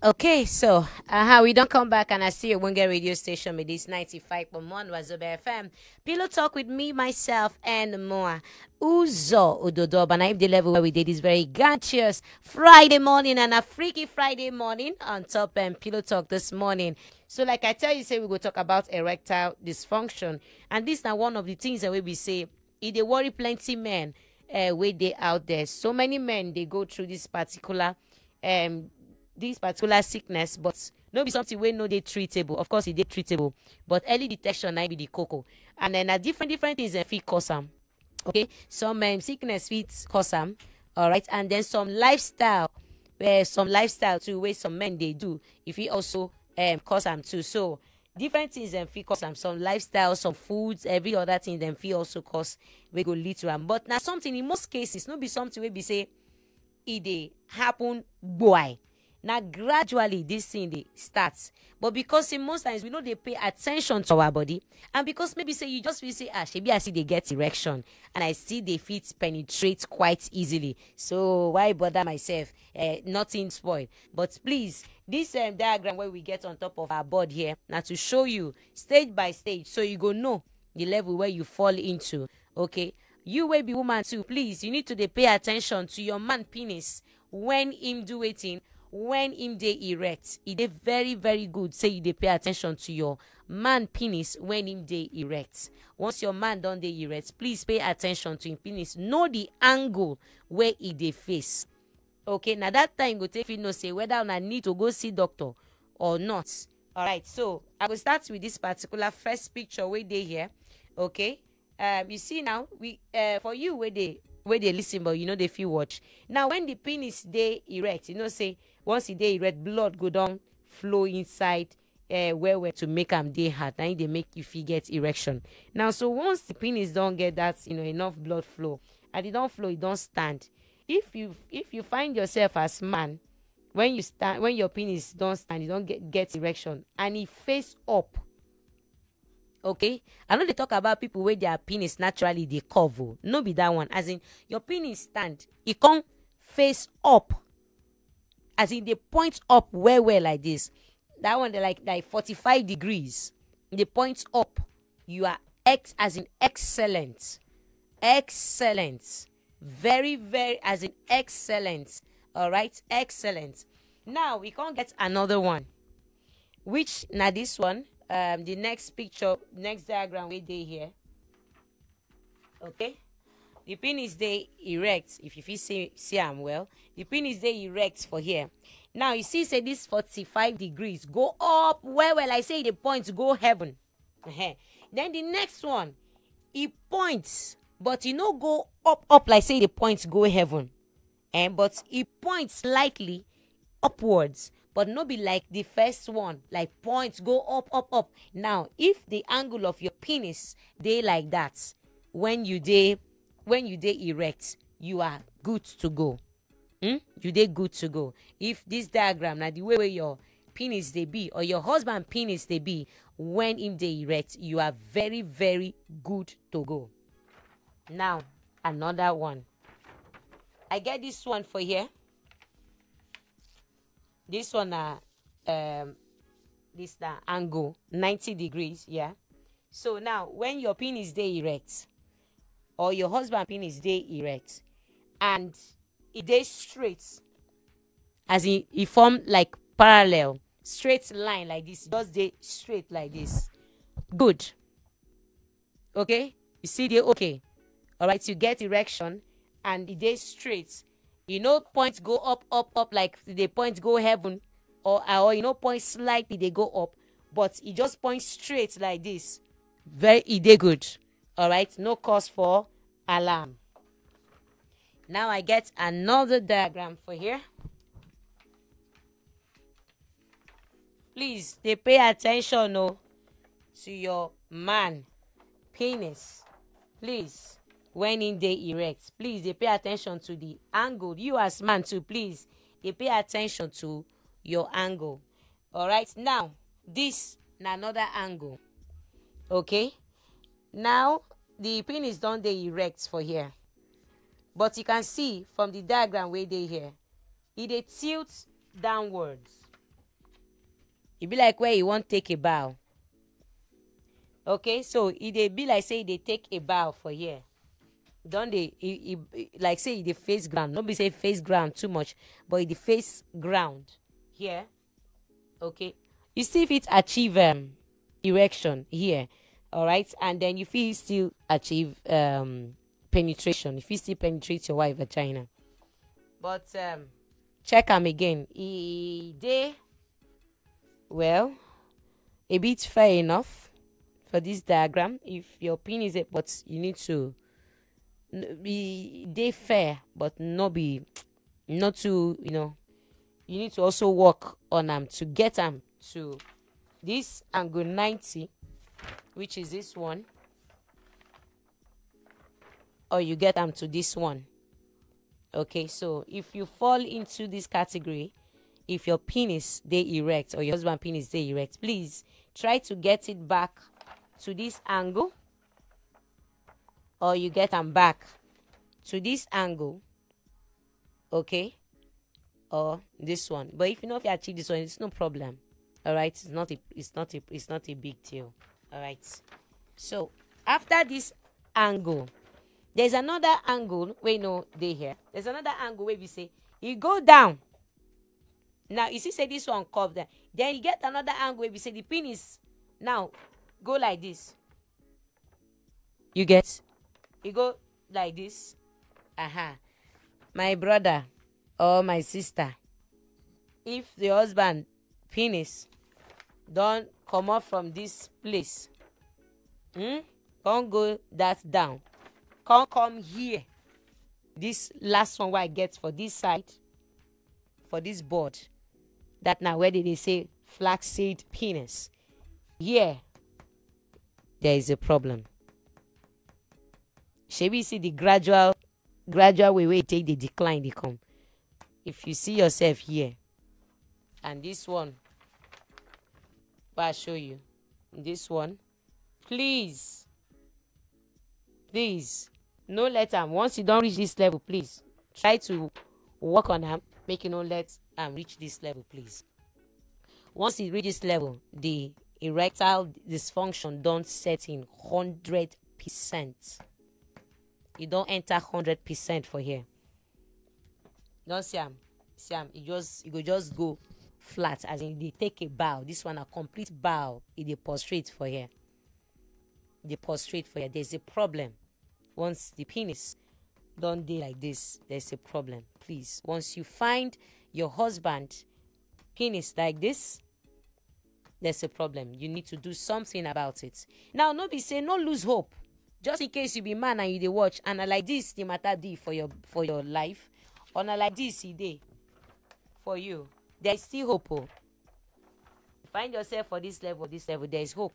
Okay, so how we don't come back and I see you won't get radio station with this 95.1 Wazobia FM. Pillow talk with me, myself, and more. Udodo, but I'm the level where we did this very gorgeous Friday morning and a freaky Friday morning on top and pillow talk this morning. So, like I tell you, say we go talk about erectile dysfunction, and this now one of the things that we be say they worry plenty men way they out there. So many men they go through um this particular sickness, but no be something wey no dey treatable. Of course, it dey treatable, but early detection na be the cocoa. And then different things fit cause am. Okay, some sickness fit cause am. All right, and then some lifestyle too wey some men dey do. If it also cause am too. So different things fit cause am. Some lifestyle, some foods, every other thing dem fit also cause wey go lead to am. But na something in most cases no be something wey be say e dey happen boy. Now gradually this thing dey start, but because in most times we know they pay attention to our body, and because maybe say you just feel say shebi I see they get erection and I see they fit penetrate quite easily, so why bother myself? Nothing spoil. But please, this diagram where we get on top of our board here now to show you stage by stage, so you go know the level where you fall into. Okay, you will be woman too, please, you need to dey pay attention to your man penis when him do waiting, when him dey erect. E dey very very good say you dey pay attention to your man penis when him dey erect. Once your man don dey erect, please pay attention to him penis, know the angle where e dey face. Okay, now that time go take you know say whether una need to go see doctor or not. All right, so I will start with this particular first picture wey dey here. Okay, you see now we for you where they listen, but you know they feel watch. Now when the penis dey erect, you know say once e dey erect, blood go down flow inside where to make am dey hard. Now they make you feel get erection. Now so once the penis don't get that enough blood flow, and it don't flow, it don't stand. If you find yourself as man, when your penis don't stand, you don't get erection, and it face up. Okay, I know they talk about people where their penis naturally they cover. No be that one. As in your penis stand, it come face up. As in they point up well like this. That one they like 45 degrees. They point up. You are as in excellent. Excellent. Very, very as in excellent. All right, excellent. Now we can't get another one. Which now this one. The next picture, next diagram we dey here. Okay, the penis dey erect. If you see am well, the penis dey erect for here. Now you see say this 45 degrees go up well. I say the points go heaven. Then the next one, it points, but you know go up like say the points go heaven, but it points slightly upwards. But no be like the first one, like points go up. Now, if the angle of your penis dey like that, when you dey erect, you are good to go. You dey good to go. If this diagram now the way where your penis they be, or your husband penis they be, when him dey erect, you are very very good to go. Now another one. I get this one for here. This one this angle 90 degrees, yeah. So now when your penis dey erect, or your husband penis dey erect, and it dey straight, as in it form like parallel straight line like this, just dey straight like this, good. Okay, you see the okay. All right, you get erection and it dey straight. Points go up like the points go heaven, or points slightly they go up, but it just points straight like this. Very dey good. All right, no cause for alarm. Now I get another diagram for here. Please, they pay attention to your man penis. Please. When in dey erect, please they pay attention to the angle. You as man too, please they pay attention to your angle. All right, now this na another angle. Okay, now the penis don't dey erect for here, but you can see from the diagram where they here, it dey tilt downwards. It be like where you want take a bow. Okay, so it be like say they take a bow for here. Don't they? Like say the face ground. Don't be say face ground too much, but the face ground here. Okay, you see if it achieve erection here, all right, and then you feel still achieve penetration. If you still penetrate your wife vagina, but check them again. They well a bit fair enough for this diagram. If your penis is, but you need to be they fair, but not be not too, you need to also work on them to get them to this angle 90, which is this one, or you get them to this one. Okay, so if you fall into this category, if your penis they erect or your husband penis they erect, please try to get it back to this angle, or you get them back to this angle, okay, or this one. But if you know if you achieve this one, it's no problem. All right, it's not a big deal. All right, so after this angle, there's another angle where they here. There's another angle where we say you go down. Now you see, say this one curve there. Then you get another angle where we say the penis now go like this. You get, you go like this. My brother or my sister, if the husband penis don't come up from this place, can't go that down, can't come here. This last one where I get for this side, for this board, that now where did they say flaxseed penis? Here, there is a problem. Shall we see the gradual way where you take the decline they come? If you see yourself here, and this one, I'll show you this one. Please, no let them. Once you don't reach this level, please try to work on them. Make you no let them reach this level, please. Once you reach this level, the erectile dysfunction don't set in 100%. You don't enter 100% for here. Don't see them. You go just go flat, as in they take a bow. This one a complete bow. They prostrate for here. There's a problem. Once the penis don't do like this, there's a problem. Please, once you find your husband penis like this, there's a problem. You need to do something about it. Now, no be say no lose hope. Just in case you be man and you dey watch, and like this the matter dey for your life, or like this e dey for you, there is still hope. Oh. Find yourself for this level, there is hope.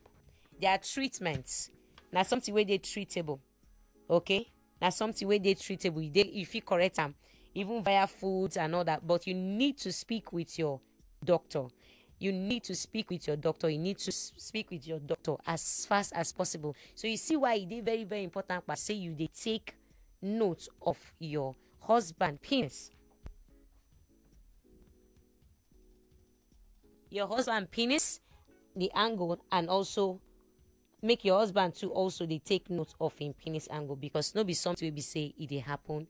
There are treatments. Now something where they treatable. Okay? Now something where they treatable. If you correct them, even via foods and all that, but you need to speak with your doctor. You need to speak with your doctor. You need to speak with your doctor as fast as possible. So you see why it is very, very important. But say they take note of your husband penis. Your husband penis, the angle, and also make your husband to also they take note of him penis angle, because no be something we be say it happen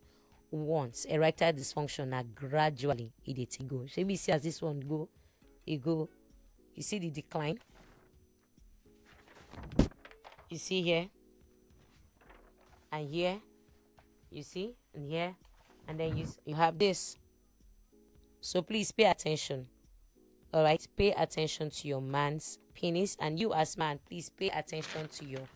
once. Erectile dysfunction now gradually it go. Shall we see as this one go? You go, you see the decline. You see here, and here, you see, and here, and then you have this. So please pay attention. All right, pay attention to your man's penis, and you as man, please pay attention to your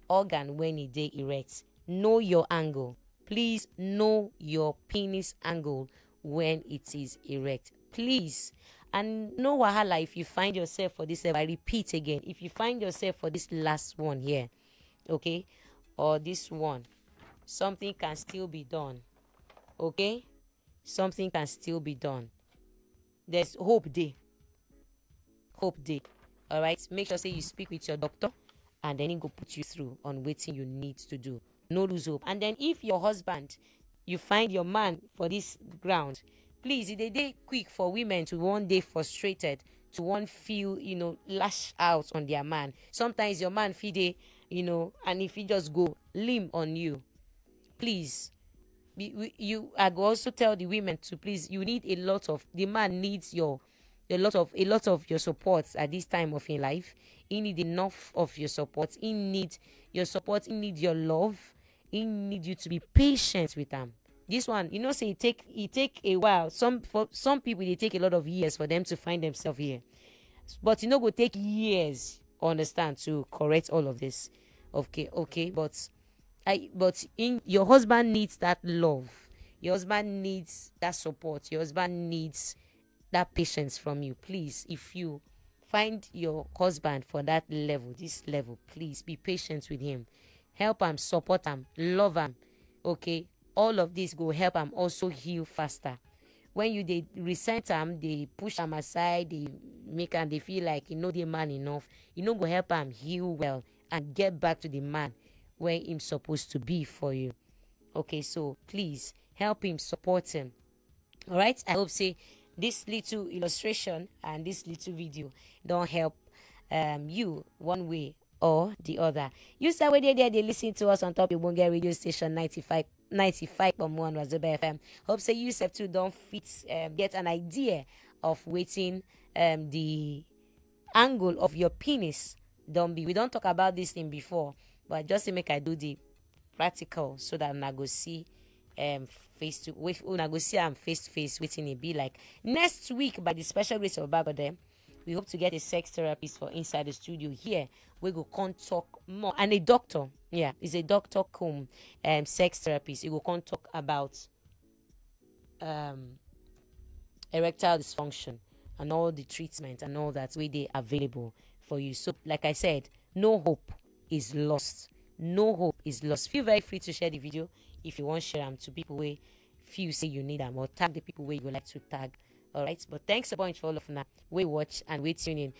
organ when it dey erect. Know your angle. Please know your penis angle when it is erect. Please. And no wahala if you find yourself for this level. I repeat again, if you find yourself for this last one here, okay, or this one, something can still be done. Okay, something can still be done. There's hope there. Hope there. All right, make sure say you speak with your doctor, and then he go put you through on what you need to do. No lose hope. And then if your husband, you find your man for this ground, penis angle, Please, it dey quick for women to one day frustrated, to one feel, lash out on their man. Sometimes your man feel dey, and if he just go limb on you, please, I go also tell the women to please, you need a lot of, the man needs your, a lot of your support at this time of your life. He need enough of your support. He need your support. He need your love. He need you to be patient with him. This one, say it take a while. For some people, they take a lot of years for them to find themselves here. But go take years, understand, to correct all of this. Okay, but in your husband needs that love. Your husband needs that support. Your husband needs that patience from you. Please, if you find your husband for that level, this level, please be patient with him. Help him, support him, love him. Okay, all of this will help him also heal faster. When they resent him, they push him aside, they make him, they feel like the man enough. Go help him heal well and get back to the man where he's supposed to be for you. Okay, so please help him, support him. All right, I hope say this little illustration and this little video don't help you one way or the other. You said when they listen to us on top of Bunga radio station 95.1 Wazobia FM. Hope say you too don't get an idea of waiting the angle of your penis. We don't talk about this thing before, but just to make I do the practical so that I go see face to face waiting it be like. Next week, by the special grace of God, we hope to get a sex therapist for inside the studio here. We go come talk more, and a doctor. Yeah, is a doctor come sex therapist. He will come talk about erectile dysfunction and all the treatment and all that way they available for you. So, like I said, no hope is lost. No hope is lost. Feel very free to share the video if you want to share them to people where feel say you need them, or tag the people where you would like to tag. All right, but thanks a bunch for all of now. We watch and we tune in.